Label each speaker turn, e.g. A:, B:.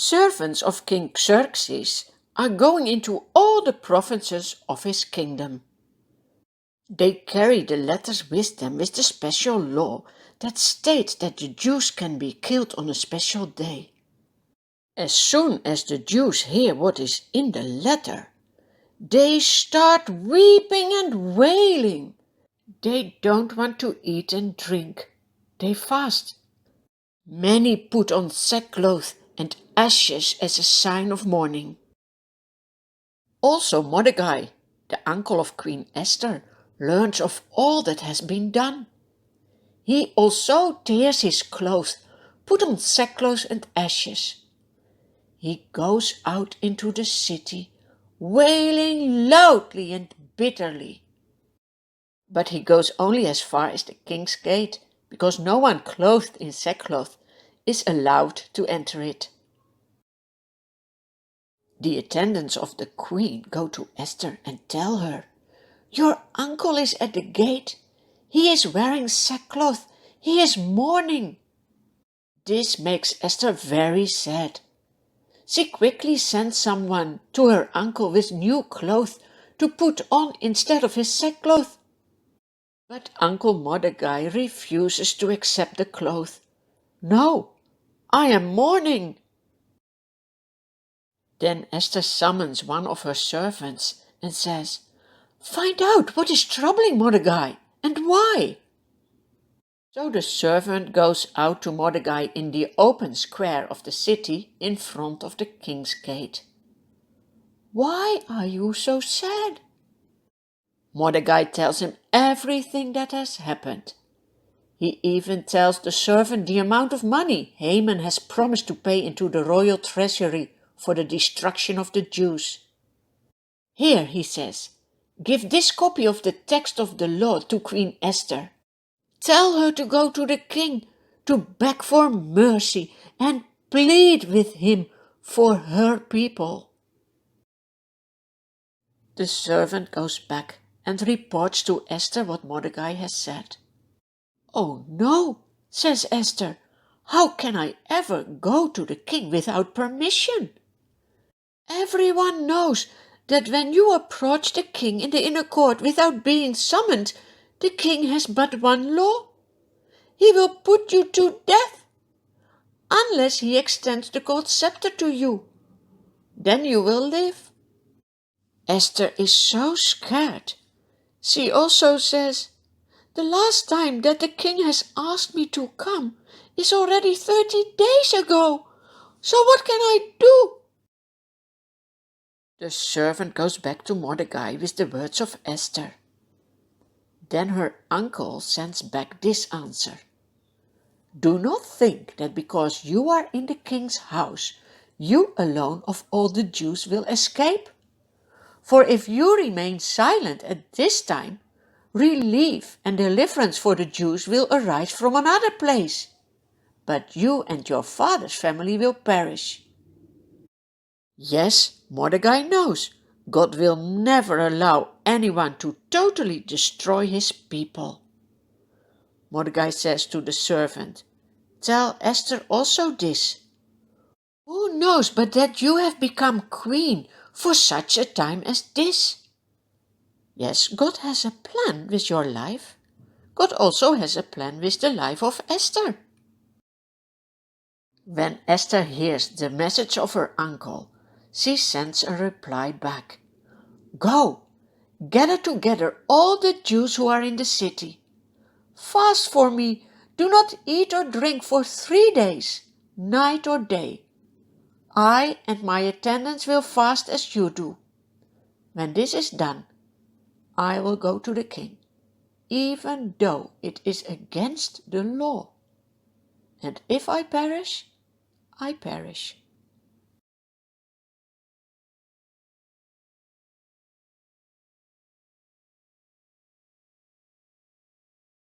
A: Servants of King Xerxes are going into all the provinces of his kingdom. They carry the letters with them with the special law that states that the Jews can be killed on a special day. As soon as the Jews hear what is in the letter, they start weeping and wailing. They don't want to eat and drink. They fast. Many put on sackcloth and ashes as a sign of mourning. Also Mordecai, the uncle of Queen Esther, learns of all that has been done. He also tears his clothes, put on sackcloth and ashes. He goes out into the city, wailing loudly and bitterly. But he goes only as far as the king's gate, because no one clothed in sackcloth is allowed to enter it. The attendants of the queen go to Esther and tell her, "Your uncle is at the gate. He is wearing sackcloth. He is mourning." This makes Esther very sad. She quickly sends someone to her uncle with new clothes to put on instead of his sackcloth. But Uncle Mordecai refuses to accept the cloth. "No, I am mourning." Then Esther summons one of her servants and says, "Find out what is troubling Mordecai and why." So the servant goes out to Mordecai in the open square of the city in front of the king's gate. "Why are you so sad?" Mordecai tells him everything that has happened. He even tells the servant the amount of money Haman has promised to pay into the royal treasury for the destruction of the Jews. "Here," he says, "give this copy of the text of the law to Queen Esther. Tell her to go to the king to beg for mercy and plead with him for her people." The servant goes back and reports to Esther what Mordecai has said. "Oh no," says Esther, "how can I ever go to the king without permission? Everyone knows that when you approach the king in the inner court without being summoned, the king has but one law. He will put you to death, unless he extends the gold scepter to you. Then you will live." Esther is so scared. She also says, "The last time that the king has asked me to come is already 30 days ago. So what can I do?" The servant goes back to Mordecai with the words of Esther. Then her uncle sends back this answer: "Do not think that because you are in the king's house, you alone of all the Jews will escape. For if you remain silent at this time, relief and deliverance for the Jews will arise from another place. But you and your father's family will perish." Yes, Mordecai knows God will never allow anyone to totally destroy his people. Mordecai says to the servant, "Tell Esther also this. Who knows but that you have become queen for such a time as this? Yes, God has a plan with your life. God also has a plan with the life of Esther." When Esther hears the message of her uncle, she sends a reply back. "Go, gather together all the Jews who are in the city. Fast for me, do not eat or drink for 3 days, night or day. I and my attendants will fast as you do. When this is done, I will go to the king, even though it is against the law. And if I perish, I perish."